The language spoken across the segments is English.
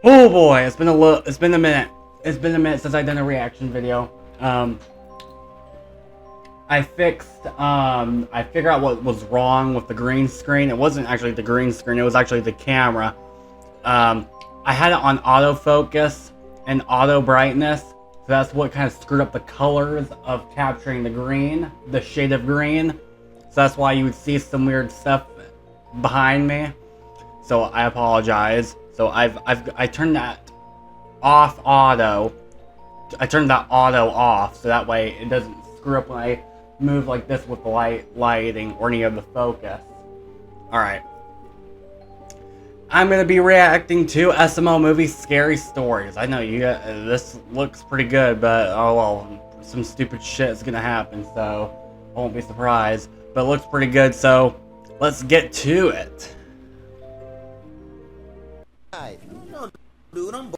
Oh boy, it's been a minute. It's been a minute since I've done a reaction video. I figured out what was wrong with the green screen. It wasn't actually the green screen, it was actually the camera. I had it on autofocus and auto brightness, so that's what kind of screwed up the colors of capturing the green, the shade of green. So that's why you would see some weird stuff behind me. So I apologize. So I turned that off auto. I turned that auto off so that way it doesn't screw up when I move like this with the lighting or any of the focus. Alright. I'm gonna be reacting to SML movie Scary Stories. I know you this looks pretty good, but oh well, some stupid shit is gonna happen, so I won't be surprised. But it looks pretty good, so let's get to it. No, dude, I'm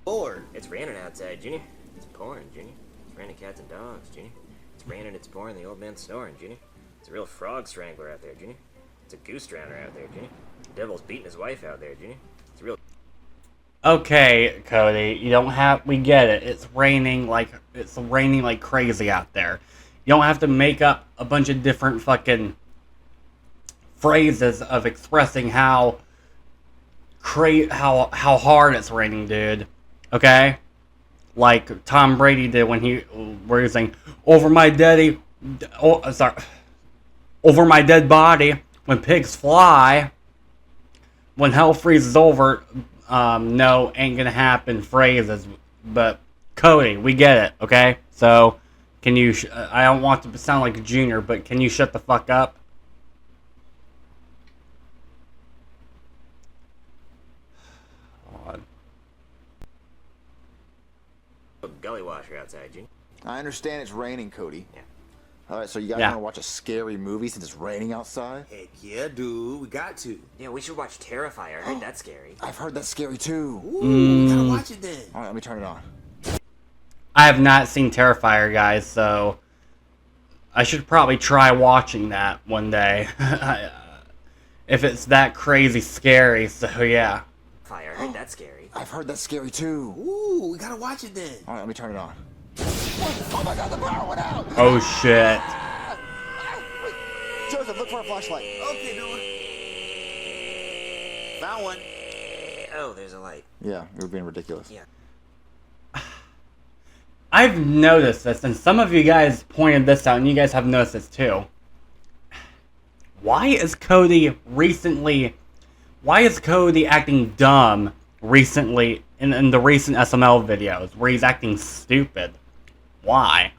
bored. It's raining outside, Junior. It's pouring, Junior. It's raining cats and dogs, Junior. It's raining, it's pouring, the old man's snoring, Junior. It's a real frog strangler out there, Junior. It's a goose drowner out there, Junior. The devil's beating his wife out there, Junior. It's a real... Okay, Cody, we get it. It's raining like crazy out there. You don't have to make up a bunch of different fucking phrases of expressing how hard it's raining, dude. Okay? Like Tom Brady did where he was saying, over my dead body, when pigs fly, when hell freezes over, no, ain't gonna happen phrases. But Cody, we get it, okay? So, can you, I don't want to sound like a junior, but can you shut the fuck up? Gully washer outside, Junior. I understand it's raining, Cody. Yeah. Alright, so you guys want to watch a scary movie since it's raining outside? Heck yeah, dude. We got to. Yeah, we should watch Terrifier. I heard that's scary. I've heard that's scary too. Ooh, we gotta watch it then. Alright, let me turn it on. I have not seen Terrifier, guys, so I should probably try watching that one day. If it's that crazy scary, so yeah. Fire, I heard that's scary. I've heard that's scary too. Ooh, we gotta watch it then. Alright, let me turn it on. Oh my god, the power went out! Oh shit. Wait, Joseph, look for a flashlight. Okay, dude. Found one. Oh, there's a light. Yeah, you were being ridiculous. Yeah. I've noticed this, and some of you guys pointed this out, and you guys have noticed this too. Why is Cody acting dumb recently in the recent SML videos, where he's acting stupid? Why?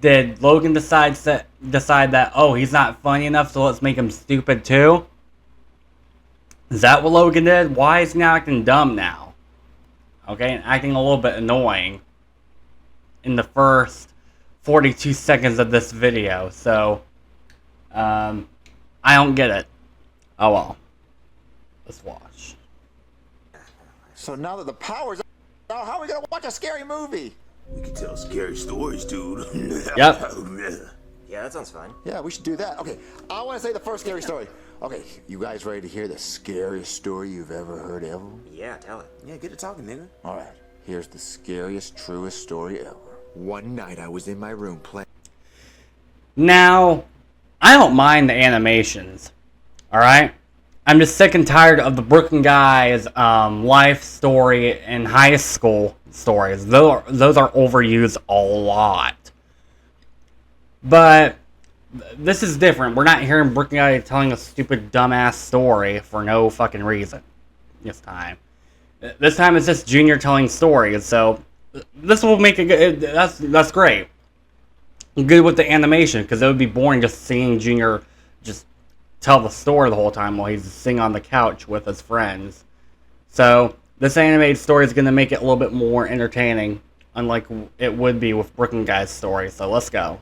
Did Logan decide that, oh, he's not funny enough, so let's make him stupid too? Is that what Logan did? Why is he now acting dumb now? Okay, and acting a little bit annoying in the first 42 seconds of this video, so I don't get it. Oh well. Let's watch. So now that the power's out, how are we gonna watch a scary movie? We can tell scary stories, dude. Yep. Yeah, that sounds fun. Yeah, we should do that. Okay, I want to say the first scary story. Okay, you guys ready to hear the scariest story you've ever heard ever? Yeah, tell it. Yeah, get to talking, nigga. All right, here's the scariest, truest story ever. One night I was in my room playing. Now, I don't mind the animations. Alright? I'm just sick and tired of the Brooklyn guy's life story and high school stories. Those are overused a lot. But this is different. We're not hearing Brooklyn guy telling a stupid dumbass story for no fucking reason. This time. This time it's just Junior telling stories, so this will make a good... That's great. Good with the animation, because it would be boring just seeing Junior just tell the story the whole time while he's sitting on the couch with his friends. So, this animated story is going to make it a little bit more entertaining, unlike it would be with Brooklyn Guy's story. So, let's go.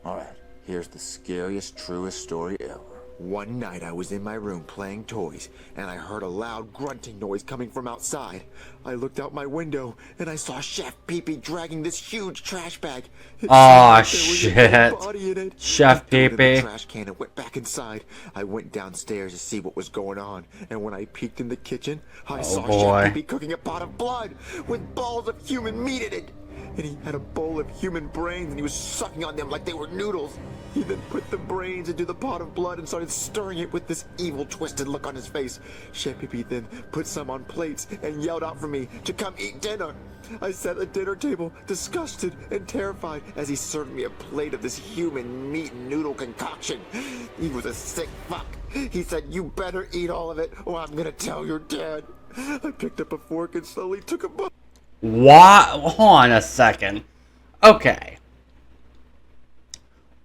Alright, here's the scariest, truest story ever. One night I was in my room playing toys, and I heard a loud grunting noise coming from outside. I looked out my window, and I saw Chef Pee-Pee dragging this huge trash bag. It Aw, seemed like there was a dead shit. body in it. Chef I threw it in Pee-Pee. the trash can and went back inside. I went downstairs to see what was going on, and when I peeked in the kitchen, I saw boy. Chef Pee-Pee cooking a pot of blood with balls of human meat in it. And he had a bowl of human brains, and he was sucking on them like they were noodles. He then put the brains into the pot of blood and started stirring it with this evil, twisted look on his face. Chef Pee-Pee then put some on plates and yelled out for me to come eat dinner. I sat at the dinner table, disgusted and terrified, as he served me a plate of this human meat noodle concoction. He was a sick fuck. He said, "You better eat all of it, or I'm gonna tell your dad." I picked up a fork and slowly took a bite. What? Hold on a second. Okay.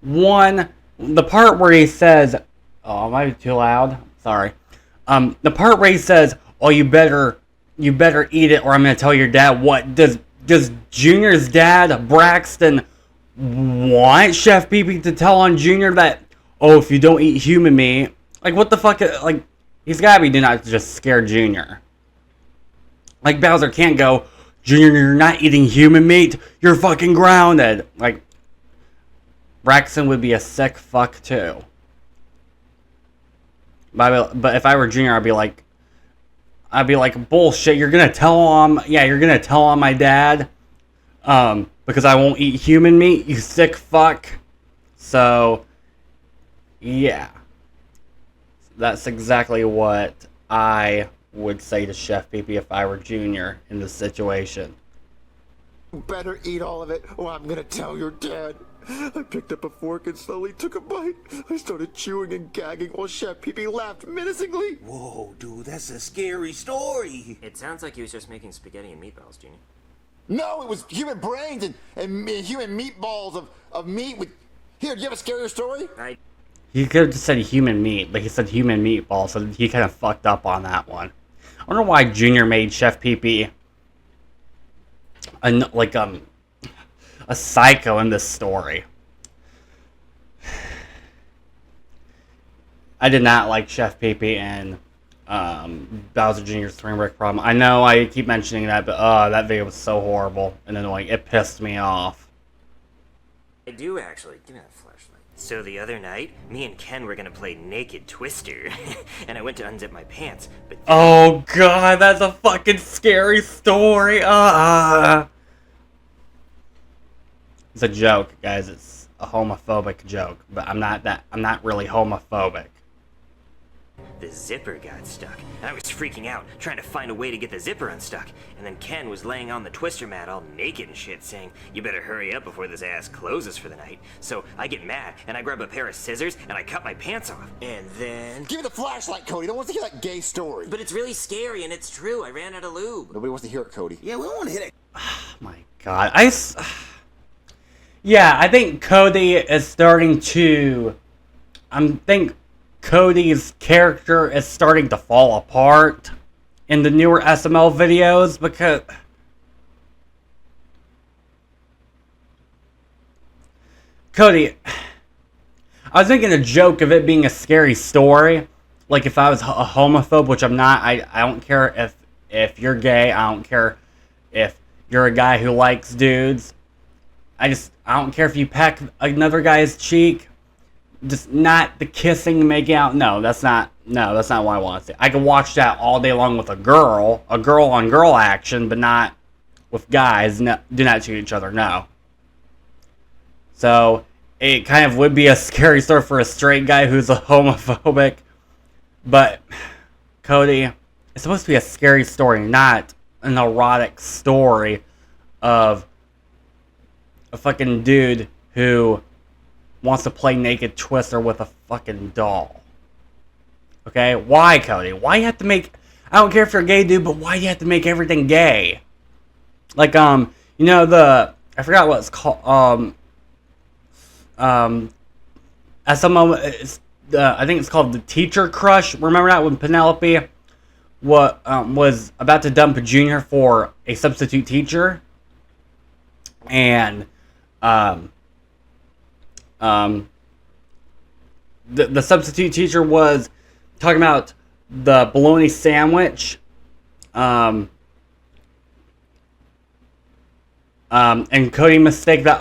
One, the part where he says, oh, am I too loud? Sorry. The part where he says, oh, you better eat it, or I'm gonna tell your dad. What does Junior's dad, Braxton, want Chef Pee-Pee to tell on Junior that, oh, if you don't eat human meat, like what the fuck? Like he's gotta be doing that to just scare Junior. Like Bowser can't go, Junior, you're not eating human meat. You're fucking grounded. Like, Braxton would be a sick fuck too. But if I were Junior, I'd be like, bullshit. You're gonna tell him, yeah, you're gonna tell on my dad, because I won't eat human meat. You sick fuck. So, yeah, that's exactly what I would say to Chef Pee-Pee if I were Junior in this situation. "You better eat all of it, or I'm gonna tell your dad." I picked up a fork and slowly took a bite. I started chewing and gagging while Chef Pee-Pee laughed menacingly. Whoa, dude, that's a scary story. It sounds like he was just making spaghetti and meatballs, Genie. No, it was human brains and human meatballs of meat with... Here, do you have a scarier story? He could have just said human meat, but he said human meatball, so he kind of fucked up on that one. I wonder why Junior made Chef Pee-Pee a psycho in this story. I did not like Chef Pee-Pee and Bowser Jr.'s Spring Break Problem. I know I keep mentioning that, but that video was so horrible and annoying. It pissed me off. I do actually. Give me that flashlight. So the other night, me and Ken were gonna play Naked Twister, and I went to unzip my pants, but Oh god, that's a fucking scary story. It's a joke, guys. It's a homophobic joke, but I'm not really homophobic. the zipper got stuck. And I was freaking out, trying to find a way to get the zipper unstuck. And then Ken was laying on the twister mat all naked and shit, saying, "You better hurry up before this ass closes for the night." So I get mad, and I grab a pair of scissors, and I cut my pants off. And then... Give me the flashlight, Cody. No one wants to hear that gay story. But it's really scary, and it's true. I ran out of lube. Nobody wants to hear it, Cody. Yeah, we don't want to hit it. Oh my god. Yeah, I think Cody is starting to... I think Cody's character is starting to fall apart in the newer SML videos because... Cody... I was thinking a joke of it being a scary story. Like if I was a homophobe, which I'm not. I don't care if you're gay. I don't care if you're a guy who likes dudes. I don't care if you peck another guy's cheek. Just not the kissing, making out. No, that's not what I want to see. I can watch that all day long with a girl on girl action, but not with guys. No, do not to each other. No. So it kind of would be a scary story for a straight guy who's a homophobic. But Cody, it's supposed to be a scary story, not an erotic story of a fucking dude who wants to play Naked Twister with a fucking doll. Okay? Why, Cody? Why you have to make... I don't care if you're a gay dude, but why do you have to make everything gay? Like, you know, I forgot what it's called, at some moment, I think it's called The Teacher Crush. Remember that when Penelope was about to dump Junior for a substitute teacher? And, the substitute teacher was talking about the bologna sandwich. And Cody mistake that,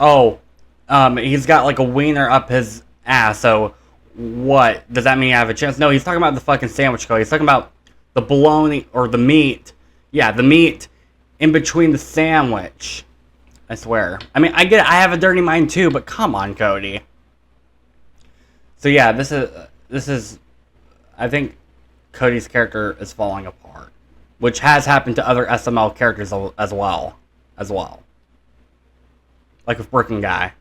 he's got like a wiener up his ass, so what? Does that mean I have a chance? No, he's talking about the fucking sandwich, Cody. He's talking about the bologna, or the meat. Yeah, the meat in between the sandwich. I swear. I mean, I get it. I have a dirty mind too, but come on, Cody. So yeah, this is, I think Cody's character is falling apart, which has happened to other SML characters as well. Like with Working Guy.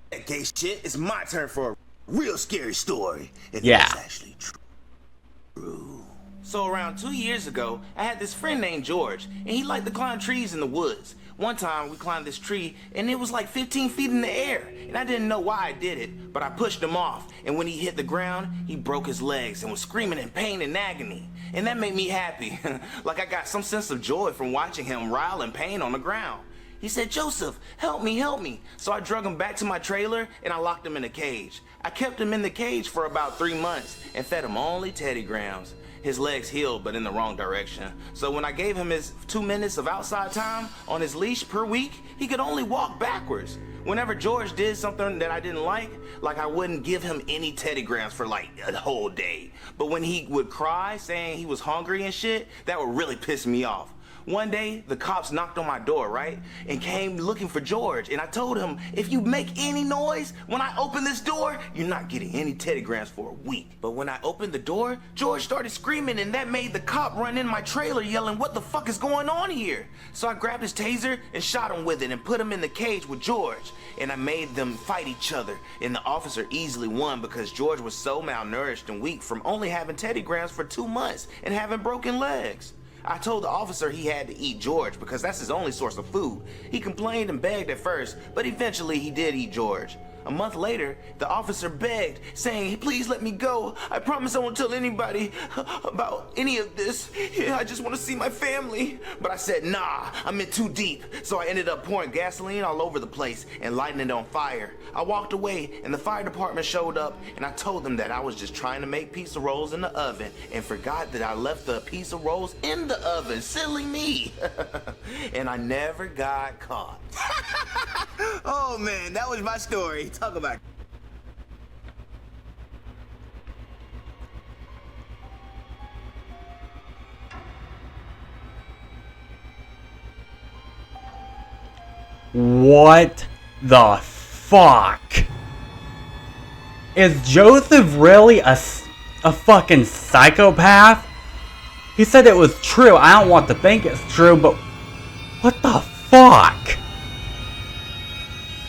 That gay shit, it's my turn for a real scary story. And Yeah. it's actually true. So around 2 years ago, I had this friend named George, and he liked to climb trees in the woods. One time we climbed this tree, and it was like 15 feet in the air, and I didn't know why I did it, but I pushed him off, and when he hit the ground, he broke his legs and was screaming in pain and agony. And that made me happy, like I got some sense of joy from watching him writhe in pain on the ground. He said, "Joseph, help me, help me." So I drug him back to my trailer and I locked him in a cage. I kept him in the cage for about 3 months and fed him only Teddy Grahams. His legs healed, but in the wrong direction. So when I gave him his 2 minutes of outside time on his leash per week, he could only walk backwards. Whenever George did something that I didn't like I wouldn't give him any Teddy Grahams for like a whole day. But when he would cry saying he was hungry and shit, that would really piss me off. One day, the cops knocked on my door, right? And came looking for George. And I told him, if you make any noise when I open this door, you're not getting any Teddy Grahams for a week. But when I opened the door, George started screaming, and that made the cop run in my trailer yelling, "What the fuck is going on here?" So I grabbed his taser and shot him with it and put him in the cage with George. And I made them fight each other. And the officer easily won because George was so malnourished and weak from only having Teddy Grahams for 2 months and having broken legs. I told the officer he had to eat George because that's his only source of food. He complained and begged at first, but eventually he did eat George. A month later, the officer begged, saying, "Please let me go. I promise I won't tell anybody about any of this. I just want to see my family." But I said, "Nah, I'm in too deep." So I ended up pouring gasoline all over the place and lighting it on fire. I walked away and the fire department showed up, and I told them that I was just trying to make pizza rolls in the oven and forgot that I left the pizza rolls in the oven. Silly me. And I never got caught. Oh man, that was my story. Talk about What the fuck? Is Joseph really a fucking psychopath? He said it was true. I don't want to think it's true, but what the fuck?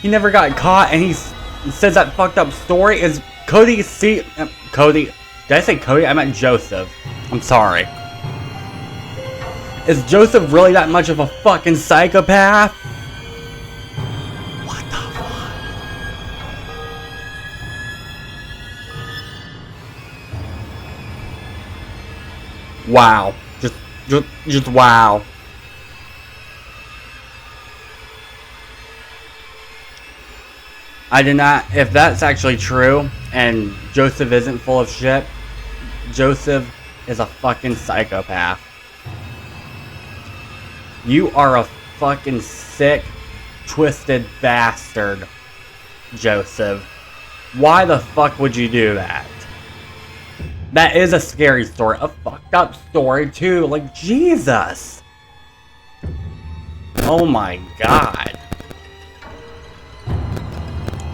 He never got caught, and he says that fucked up story. Is Cody Cody? Did I say Cody? I meant Joseph. I'm sorry. Is Joseph really that much of a fucking psychopath? What the fuck? Wow. Just wow. I did not, if that's actually true, and Joseph isn't full of shit, Joseph is a fucking psychopath. You are a fucking sick, twisted bastard, Joseph. Why the fuck would you do that? That is a scary story, a fucked up story too, like Jesus. Oh my god.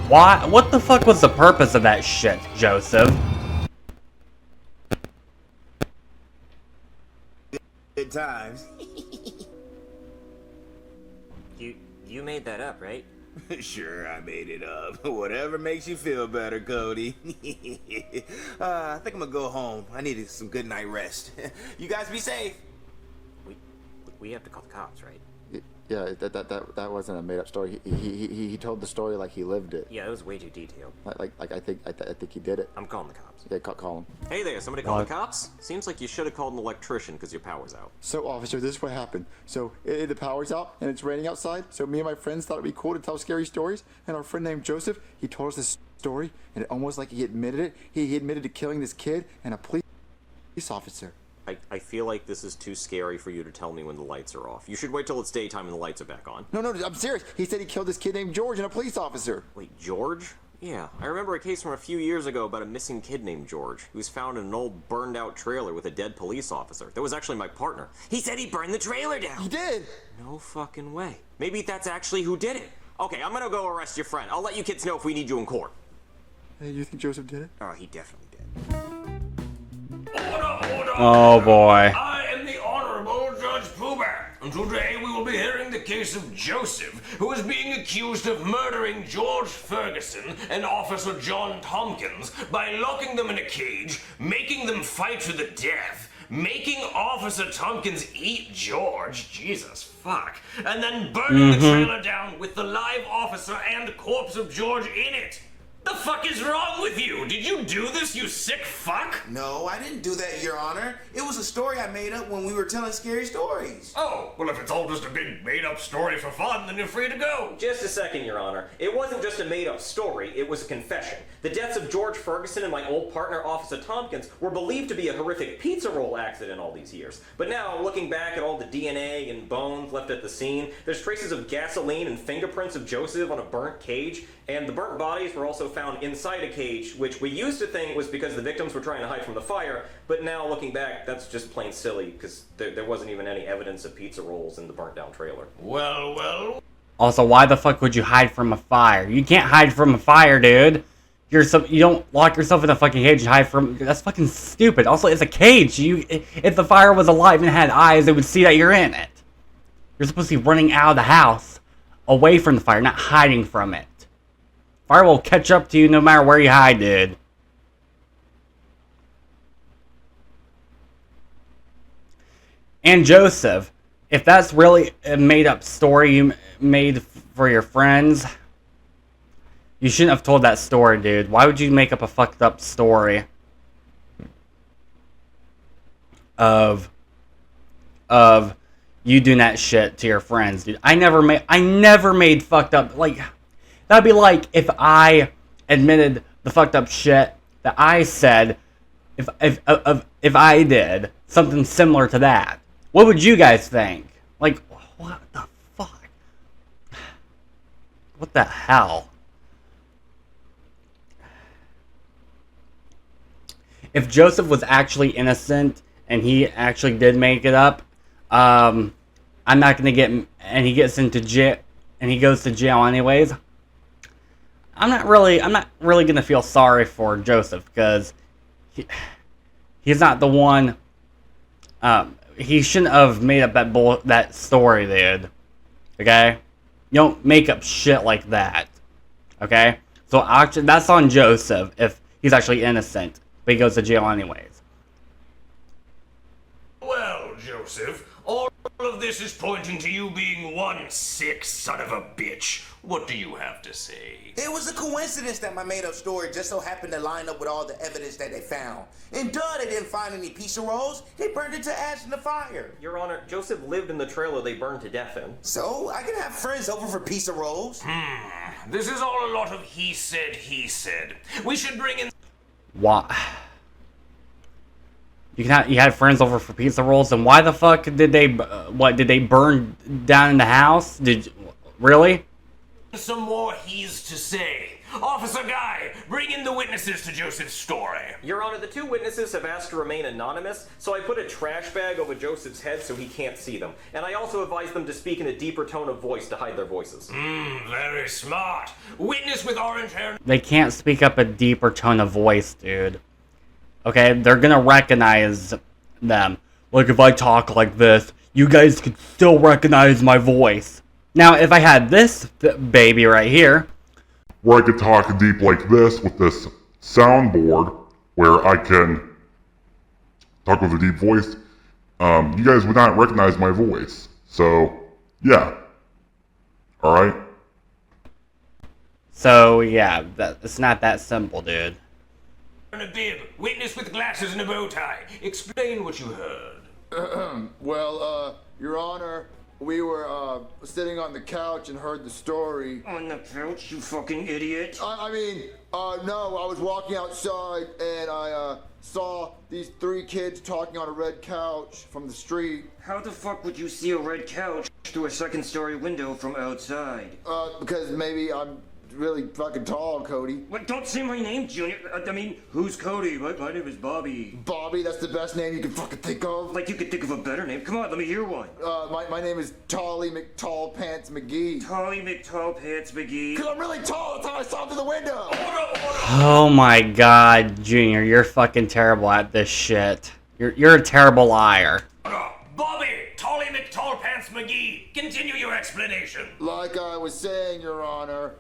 Why? What the fuck was the purpose of that shit, Joseph? good times. You made that up, right? Sure, I made it up. Whatever makes you feel better, Cody. I think I'm gonna go home. I needed some good night rest. You guys be safe. We have to call the cops, right? Yeah, that wasn't a made-up story. He told the story like he lived it. Yeah, it was way too detailed. Like I think he did it. I'm calling the cops. Yeah, call him. Hey there, somebody call the cops? Seems like you should have called an electrician because your power's out. So, officer, this is what happened. So, the power's out, and it's raining outside, so me and my friends thought it'd be cool to tell scary stories, and our friend named Joseph, he told us this story, and it almost like he admitted it. He admitted to killing this kid and a police officer. I feel like this is too scary for you to tell me when the lights are off. You should wait till it's daytime and the lights are back on. No, I'm serious. He said he killed this kid named George and a police officer. Wait, George? Yeah, I remember a case from a few years ago about a missing kid named George, who was found in an old burned-out trailer with a dead police officer. That was actually my partner. He said he burned the trailer down! He did! No fucking way. Maybe that's actually who did it. Okay, I'm gonna go arrest your friend. I'll let you kids know if we need you in court. Hey, you think Joseph did it? Oh, he definitely did. Order! Oh boy. I am the Honorable Judge Poohbear, and today we will be hearing the case of Joseph, who is being accused of murdering George Ferguson and Officer John Tompkins by locking them in a cage, making them fight to the death, making Officer Tompkins eat George, Jesus fuck, and then burning the trailer down with the live officer and corpse of George in it. The fuck is wrong with you? Did you do this, you sick fuck? No, I didn't do that, Your Honor. It was a story I made up when we were telling scary stories. Oh, well, if it's all just a big made-up story for fun, then you're free to go. Just a second, Your Honor. It wasn't just a made-up story, it was a confession. The deaths of George Ferguson and my old partner, Officer Tompkins, were believed to be a horrific pizza roll accident all these years. But now, looking back at all the DNA and bones left at the scene, there's traces of gasoline and fingerprints of Joseph on a burnt cage, and the burnt bodies were also found inside a cage, which we used to think was because the victims were trying to hide from the fire, but now looking back, that's just plain silly, because there wasn't even any evidence of pizza rolls in the burnt down trailer. Well. Also, why the fuck would you hide from a fire? You can't hide from a fire, dude. You don't lock yourself in a fucking cage and hide from. That's fucking stupid. Also, it's a cage. If the fire was alive and had eyes, it would see that you're in it. You're supposed to be running out of the house, away from the fire, not hiding from it. Fire will catch up to you no matter where you hide, dude. And Joseph, if that's really a made-up story you made for your friends, you shouldn't have told that story, dude. Why would you make up a fucked up story of you doing that shit to your friends, dude? I never made fucked up, like, that'd be like if I admitted the fucked up shit that I said, if I did something similar to that. What would you guys think? Like, what the fuck? What the hell? If Joseph was actually innocent and he actually did make it up, I'm not gonna get, and he gets into jail, and he goes to jail anyways. I'm not really gonna feel sorry for Joseph because he's not the one. He shouldn't have made up that story, dude. Okay, you don't make up shit like that. Okay, so actually, that's on Joseph if he's actually innocent, but he goes to jail anyways. Well, Joseph, all of this is pointing to you being one sick son of a bitch. What do you have to say? It was a coincidence that my made-up story just so happened to line up with all the evidence that they found. And duh, they didn't find any pizza rolls. They burned it to ash in the fire. Your Honor, Joseph lived in the trailer they burned to death in. So, I can have friends over for pizza rolls. This is all a lot of he said, he said. We should bring in... Why? You had friends over for pizza rolls, and why the fuck did they? Did they burn down in the house? Really? some more he's to say. Officer Guy, bring in the witnesses to Joseph's story. Your Honor, the two witnesses have asked to remain anonymous, so I put a trash bag over Joseph's head so he can't see them. And I also advised them to speak in a deeper tone of voice to hide their voices. Very smart. Witness with orange hair. They can't speak up a deeper tone of voice, dude. Okay, they're gonna recognize them. Like, if I talk like this, you guys could still recognize my voice. Now, if I had this baby right here, where I could talk deep like this with this soundboard, where I can talk with a deep voice, you guys would not recognize my voice. So, yeah, Alright? So, yeah, it's not that simple, dude. And a bib, witness with glasses and a bow tie. Explain what you heard. Well, Your Honor, we were sitting on the couch and heard the story. On the couch, you fucking idiot. No, I was walking outside and I saw these 3 kids talking on a red couch from the street. How the fuck would you see a red couch through a second-story window from outside? Because maybe I'm really fucking tall, Cody. What? Don't say my name, Junior. Who's Cody? My name is Bobby. Bobby, that's the best name you can fucking think of. Like you could think of a better name. Come on, let me hear one. My name is Tolly McTallpants McGee. Tolly McTallpants McGee. Cause I'm really tall, that's how I saw through the window. Oh my god, Junior, you're fucking terrible at this shit. You're a terrible liar. Bobby, Tolly McTallpants McGee, continue your explanation. Like I was saying, Your Honor,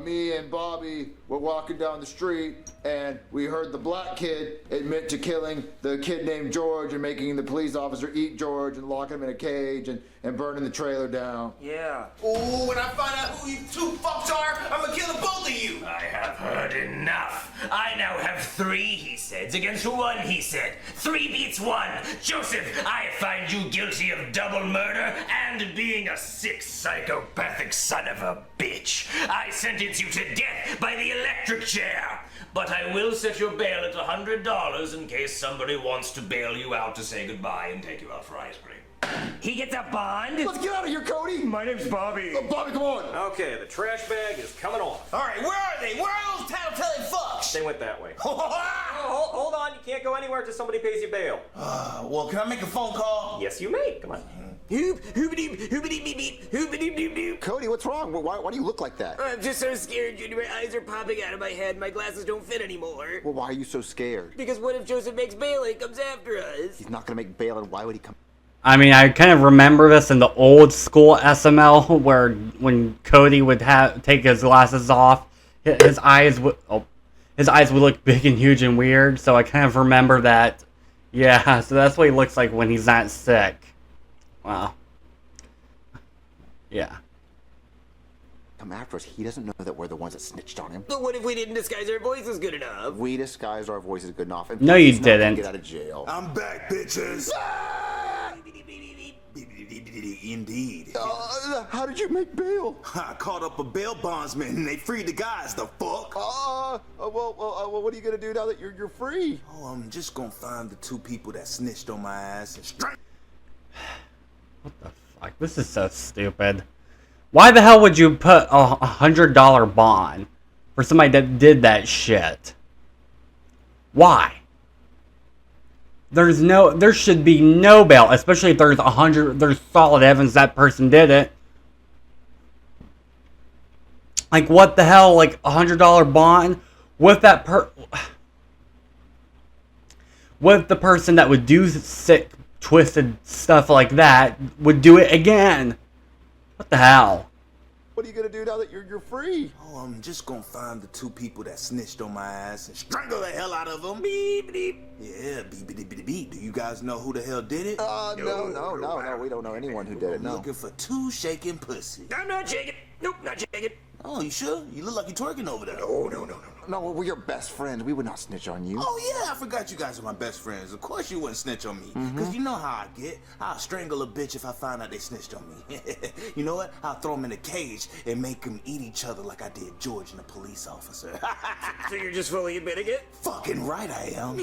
me and Bobby were walking down the street and we heard the black kid admit to killing the kid named George and making the police officer eat George and lock him in a cage and burning the trailer down. Yeah. Ooh, when I find out who you 2 fucks are, I'm gonna kill the both of you. I have heard enough. I now have 3 he said against 1 he said. 3 beats 1. Joseph, I find you guilty of double murder and being a sick psychopathic son of a bitch. I sentence you to death by the electric chair. But I will set your bail at $100 in case somebody wants to bail you out to say goodbye and take you out for ice cream. He gets a bond? Let's get out of here, Cody! My name's Bobby. Bobby, come on! Okay, the trash bag is coming off. All right, where are they? Where are those tattletale fucks? They went that way. Oh, Hold on, you can't go anywhere until somebody pays you bail. well, can I make a phone call? Yes, you may. Come on. Cody, what's wrong? Why do you look like that? I'm just so scared, Junior. My eyes are popping out of my head. My glasses don't fit anymore. Well, why are you so scared? Because what if Joseph makes bail and he comes after us? He's not gonna make bail, and why would he come? I mean, I kind of remember this in the old school SML where when Cody would take his glasses off, his eyes would look big and huge and weird. So I kind of remember that. Yeah, so that's what he looks like when he's not sick. Wow. Yeah. Come after us. He doesn't know that we're the ones that snitched on him. But what if we didn't disguise our voices good enough? We disguised our voices good enough. And No, you he's not gonna didn't. Get out of jail. I'm back, bitches. Indeed. How did you make bail? I called up a bail bondsman and they freed the guys, the fuck. Well, what are you gonna do now that you're free? Oh, I'm just gonna find the 2 people that snitched on my ass and strangle. What the fuck? This is so stupid. Why the hell would you put a $100 bond for somebody that did that shit? Why? There should be no bail, especially if there's solid evidence that person did it. Like, what the hell? Like, $100 bond? What if the person that would do sick, twisted stuff like that would do it again? What the hell? What are you gonna do now that you're free? Oh, I'm just gonna find the 2 people that snitched on my ass and strangle the hell out of them. Beep, beep. Yeah, beep. Do you guys know who the hell did it? No, we don't know anyone who did it, I'm no. looking for 2 shaking pussy. I'm not shaking. Nope, not shaking. Oh, you sure? You look like you're twerking over there. No, we're your best friends. We would not snitch on you. Oh, yeah, I forgot you guys are my best friends. Of course you wouldn't snitch on me. Because you know how I get. I'll strangle a bitch if I find out they snitched on me. You know what? I'll throw them in a cage and make them eat each other like I did George and a police officer. So you're just fully admitting it? Fucking right I am.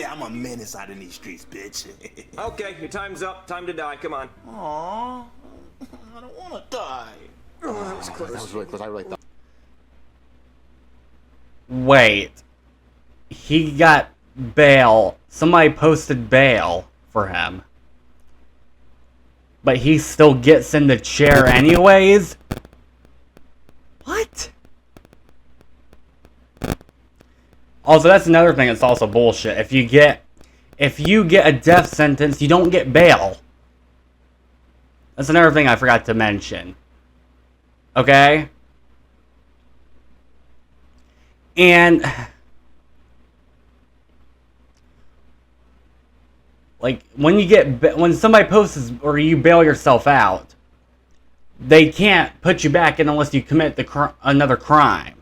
I'm a menace out in these streets, bitch. Okay, your time's up. Time to die. Come on. Aww, I don't want to die. Oh, that was close. That was really close. I really thought. Wait. He got bail. Somebody posted bail for him. But he still gets in the chair anyways? What? Also, that's another thing that's also bullshit. If you get a death sentence, you don't get bail. That's another thing I forgot to mention. Okay? And like when somebody posts or you bail yourself out, they can't put you back in unless you commit another crime.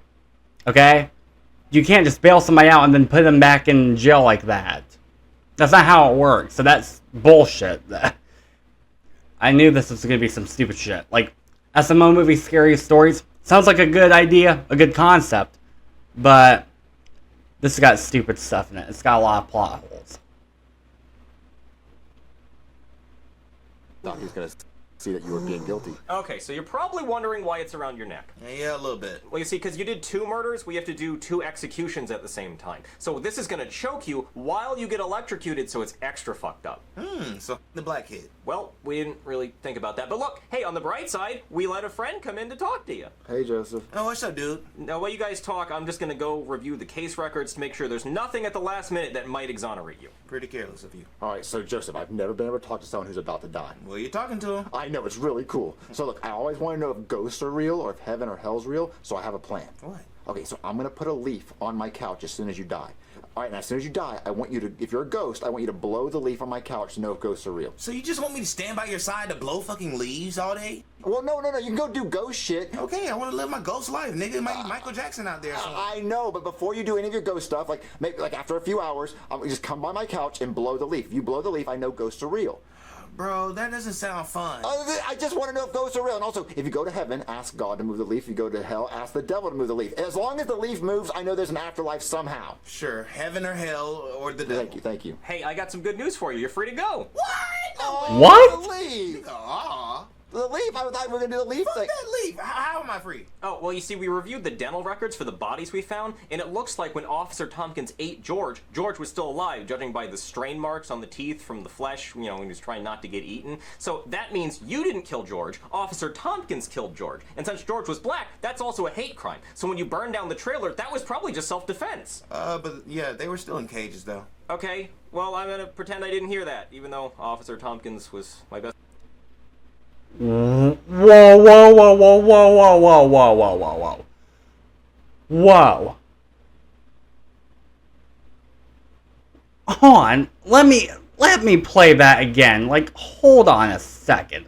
Okay? You can't just bail somebody out and then put them back in jail like that. That's not how it works. So that's bullshit. I knew this was going to be some stupid shit. Like, SML movie Scary Stories sounds like a good idea, a good concept. But this has got stupid stuff in it. It's got a lot of plot holes. Thought he was gonna see that you were being guilty. Okay, so you're probably wondering why it's around your neck. Yeah, a little bit. Well, you see, because you did 2 murders, we have to do 2 executions at the same time. So this is going to choke you while you get electrocuted, so it's extra fucked up. So the black kid. Well, we didn't really think about that. But look, hey, on the bright side, we let a friend come in to talk to you. Hey, Joseph. Oh, what's up, dude? Now, while you guys talk, I'm just going to go review the case records to make sure there's nothing at the last minute that might exonerate you. Pretty careless of you. All right, so Joseph, I've never been able to talk to someone who's about to die. Well, you're talking to him. I know, it's really cool. So look, I always want to know if ghosts are real or if heaven or hell's real, so I have a plan. What? Okay, so I'm gonna put a leaf on my couch as soon as you die. All right, and as soon as you die, I want you to, if you're a ghost, I want you to blow the leaf on my couch to know if ghosts are real. So you just want me to stand by your side to blow fucking leaves all day? Well, no, you can go do ghost shit. Okay, I want to live my ghost life, nigga. It might be Michael Jackson out there. So. I know, but before you do any of your ghost stuff, like maybe like after a few hours, I'm just come by my couch and blow the leaf. If you blow the leaf, I know ghosts are real. Bro, that doesn't sound fun. I just want to know if ghosts are real. And also, if you go to heaven, ask God to move the leaf. If you go to hell, ask the devil to move the leaf. As long as the leaf moves, I know there's an afterlife somehow. Sure, heaven or hell or the devil. Thank you. Hey, I got some good news for you. You're free to go. What? What? The leaf! Aw. The leaf! I thought we were going to do the leaf Fuck thing. that leaf. How am I free? Oh, well, you see, we reviewed the dental records for the bodies we found, and it looks like when Officer Tompkins ate George, George was still alive, judging by the strain marks on the teeth from the flesh, you know, when he was trying not to get eaten. So that means you didn't kill George, Officer Tompkins killed George. And since George was black, that's also a hate crime. So when you burned down the trailer, that was probably just self-defense. But yeah, they were still in cages, though. Okay, well, I'm gonna pretend I didn't hear that, even though Officer Tompkins was my best. Whoa, whoa, whoa, whoa, whoa, whoa, whoa, whoa, whoa, whoa, whoa. Whoa. Hold on, let me play that again. Like, hold on a second.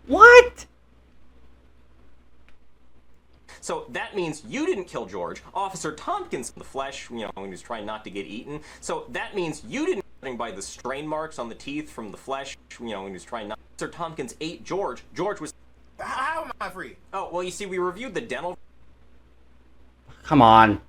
What? So that means you didn't kill George, Officer Tompkins in the flesh, you know, when he was trying not to get eaten. So that means you didn't, judging by the strain marks on the teeth from the flesh, you know, when he was trying not. Officer Tompkins ate George. George was. How am I free? Oh, well, you see, we reviewed the dental Come on.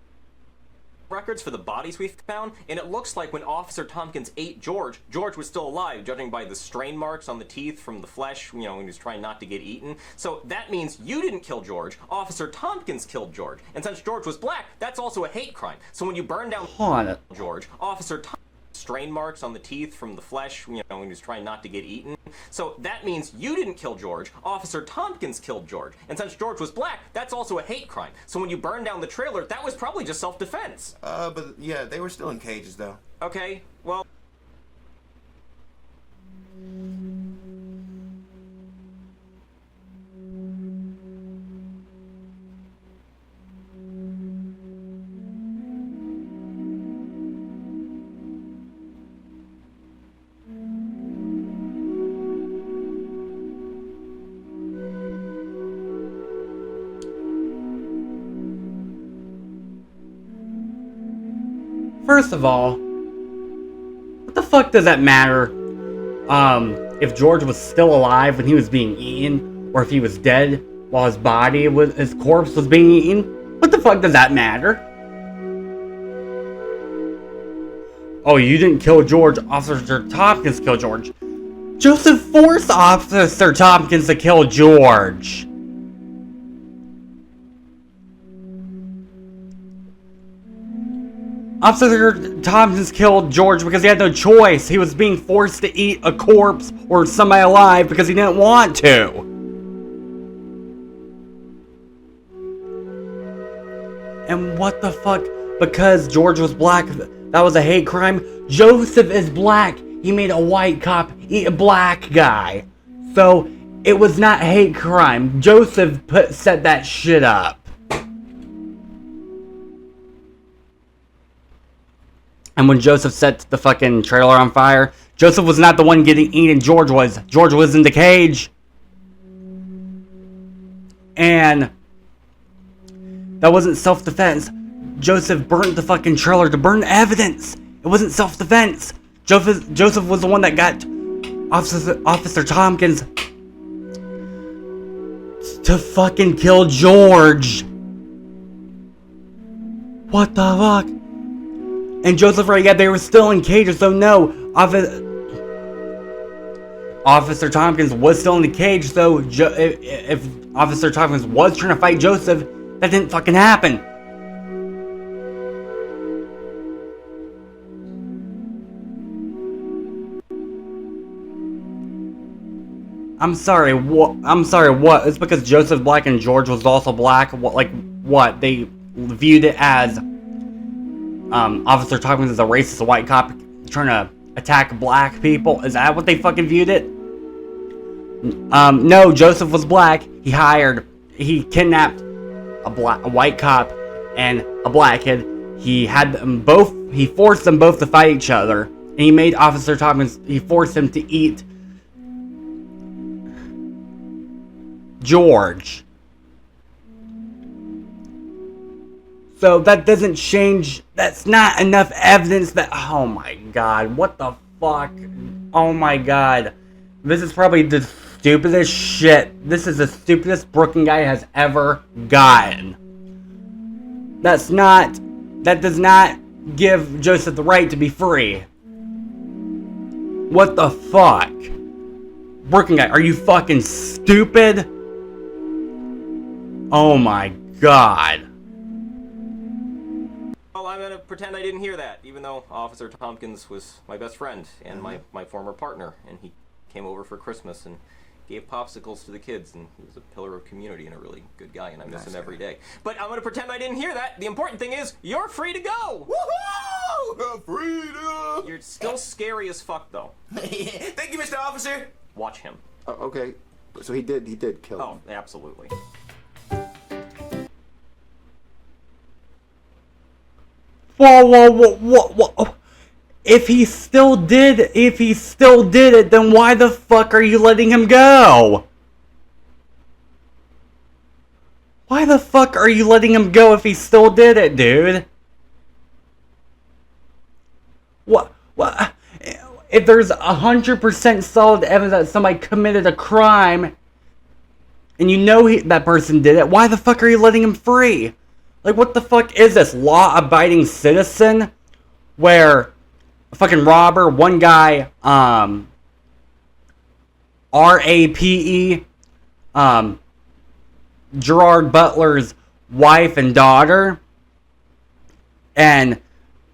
records for the bodies we found, and it looks like when Officer Tompkins ate George, George was still alive, judging by the strain marks on the teeth from the flesh, you know, when he was trying not to get eaten. So that means you didn't kill George, Officer Tompkins killed George. And since George was black, that's also a hate crime. So when you burn down Hold on. George, Officer Tompkins strain marks on the teeth from the flesh, you know, when he was trying not to get eaten. So that means you didn't kill George, Officer Tompkins killed George. And since George was black, that's also a hate crime. So when you burned down the trailer, that was probably just self-defense. But yeah, they were still in cages, though. Okay, well... First of all, what the fuck does that matter? If George was still alive when he was being eaten, or if he was dead while his corpse was being eaten? What the fuck does that matter? Oh, you didn't kill George, Officer Tompkins killed George. Joseph forced Officer Tompkins to kill George. Officer Tompkins killed George because he had no choice. He was being forced to eat a corpse or somebody alive because he didn't want to. And what the fuck? Because George was black, that was a hate crime? Joseph is black. He made a white cop eat a black guy. So, it was not hate crime. Joseph set that shit up. And when Joseph set the fucking trailer on fire, Joseph was not the one getting eaten, George was. George was in the cage. And that wasn't self-defense. Joseph burnt the fucking trailer to burn evidence. It wasn't self-defense. Joseph was the one that got Officer Tompkins to fucking kill George. What the fuck? And Joseph, right, yeah, they were still in cages, so no. Officer Tompkins was still in the cage, so if Officer Tompkins was trying to fight Joseph, that didn't fucking happen. I'm sorry, what? It's because Joseph Black and George was also black? What? They viewed it as Officer Tompkins is a racist white cop trying to attack black people? Is that what they fucking viewed it? No, Joseph was black. He kidnapped a white cop and a black kid. He forced them both to fight each other. And he made Officer Tompkins, he forced him to eat George. So that doesn't change. That's not enough evidence that. Oh my god. What the fuck? Oh my god. This is probably the stupidest shit. This is the stupidest Brooklyn guy has ever gotten. That does not give Joseph the right to be free. What the fuck? Brooklyn guy, are you fucking stupid? Oh my god. Well, I'm gonna pretend I didn't hear that, even though Officer Tompkins was my best friend and my former partner, and he came over for Christmas and gave popsicles to the kids, and he was a pillar of community and a really good guy, and I miss him every day. But I'm gonna pretend I didn't hear that. The important thing is, you're free to go! Woohoo! Freedom! You're still scary as fuck, though. Thank you, Mr. Officer. Watch him. Okay, so he did kill him. Oh, absolutely. Whoa. If he still did it, then why the fuck are you letting him go? Why the fuck are you letting him go if he still did it, dude? What? If there's 100% solid evidence that somebody committed a crime, and you know that person did it, why the fuck are you letting him free? Like, what the fuck is this? Law-abiding citizen? Where a fucking robber, one guy, R.A.P.E., Gerard Butler's wife and daughter, and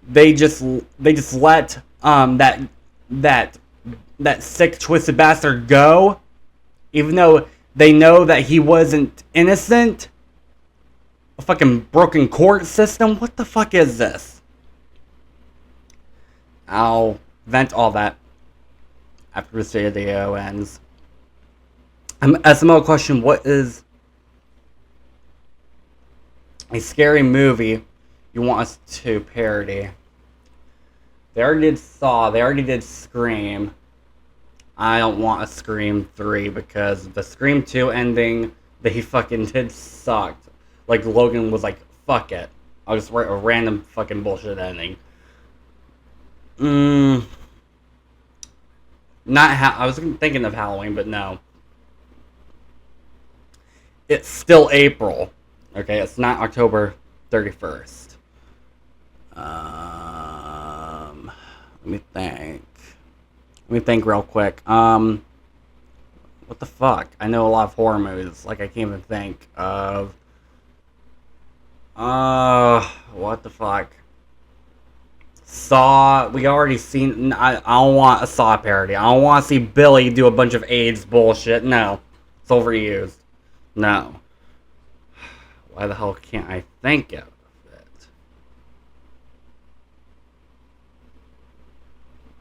they just let that sick, twisted bastard go, even though they know that he wasn't innocent. A fucking broken court system? What the fuck is this? I'll vent all that after this video ends. SML question, what is a scary movie you want us to parody? They already did Saw, they already did Scream. I don't want a Scream 3 because the Scream 2 ending they fucking did sucked. Like, Logan was like, fuck it. I'll just write a random fucking bullshit ending. I was thinking of Halloween, but no. It's still April. Okay, it's not October 31st. Let me think real quick. What the fuck? I know a lot of horror movies. Like, I can't even think of... what the fuck? Saw, we already seen, I don't want a Saw parody. I don't want to see Billy do a bunch of AIDS bullshit. No. It's overused. No. Why the hell can't I think of it?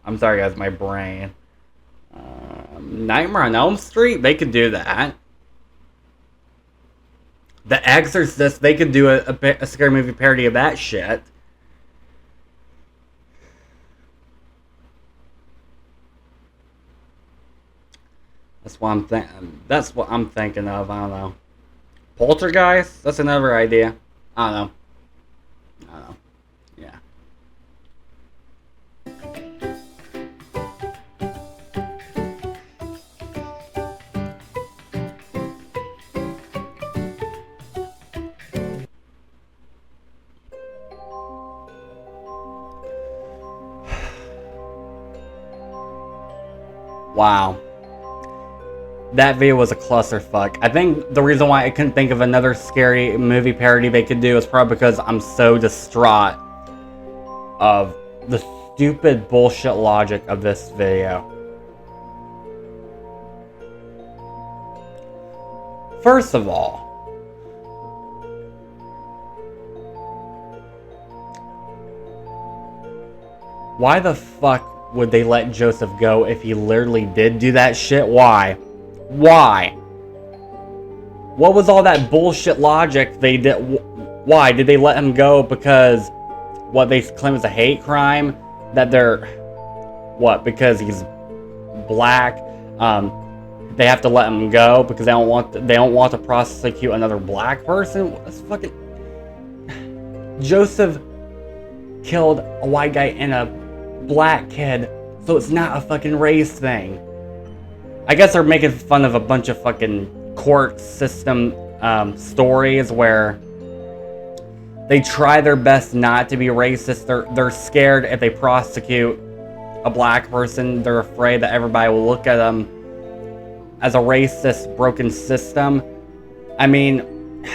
I'm sorry guys, my brain. Nightmare on Elm Street? They could do that. The Exorcist, they could do a scary movie parody of that shit. That's what I'm thinking of. I don't know. Poltergeist? That's another idea. I don't know. Yeah. Wow. That video was a clusterfuck. I think the reason why I couldn't think of another scary movie parody they could do is probably because I'm so distraught of the stupid bullshit logic of this video. First of all, why the fuck would they let Joseph go if he literally did do that shit? Why? Why? What was all that bullshit logic they did? Why did they let him go? Because what they claim is a hate crime? That they're what? Because he's black? They have to let him go because they don't want to prosecute another black person. That's fucking. Joseph killed a white guy and a black kid, so it's not a fucking race thing. I guess they're making fun of a bunch of fucking court system stories where they try their best not to be racist. They're scared if they prosecute a black person. They're afraid that everybody will look at them as a racist, broken system. I mean,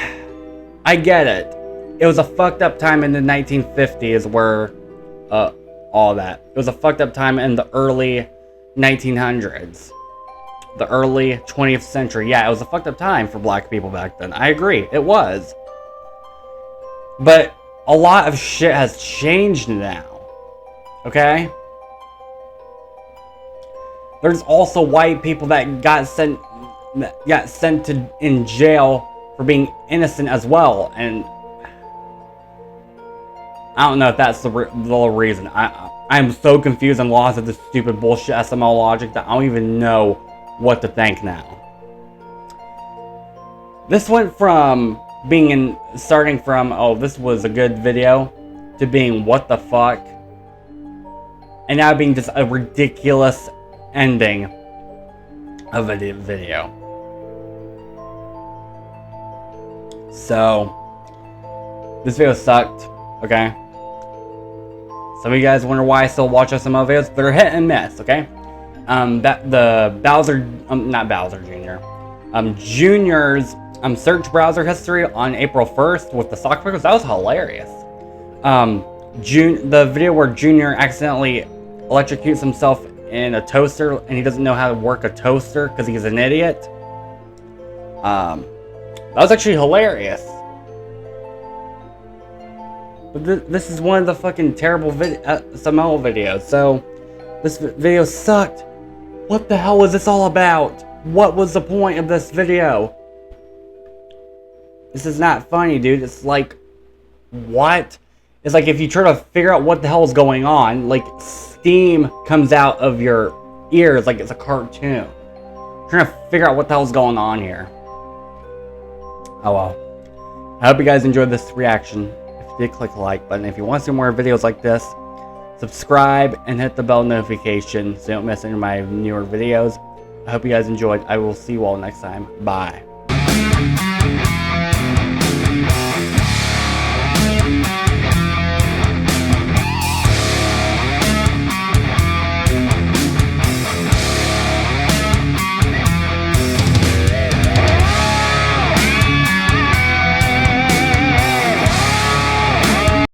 I get it. It was a fucked up time in the 1950s where all that. It was a fucked up time in the early 1900s. The early 20th century. Yeah, it was a fucked up time for black people back then. I agree. It was. But a lot of shit has changed now. Okay? There's also white people that got sent to in jail for being innocent as well, and I don't know if that's the reason. I'm so confused and lost at this stupid bullshit SML logic that I don't even know what to think now. This went from starting from, oh, this was a good video, to being what the fuck, and now being just a ridiculous ending of a video. So, this video sucked, okay? Some of you guys wonder why I still watch SML videos. They're hit and miss, okay? The Bowser, not Bowser Jr. Junior's search browser history on April 1st with the sock pickles, that was hilarious. The video where Junior accidentally electrocutes himself in a toaster and he doesn't know how to work a toaster because he's an idiot. That was actually hilarious. But this is one of the fucking terrible SML videos, so this video sucked. What the hell was this all about? What was the point of this video? This is not funny, dude. It's like, what? It's like if you try to figure out what the hell is going on, like steam comes out of your ears like it's a cartoon. Trying to figure out what the hell's going on here. Oh well. I hope you guys enjoyed this reaction. If you did, click the like button. If you want to see more videos like this, subscribe and hit the bell notification so you don't miss any of my newer videos. I hope you guys enjoyed. I will see you all next time. Bye.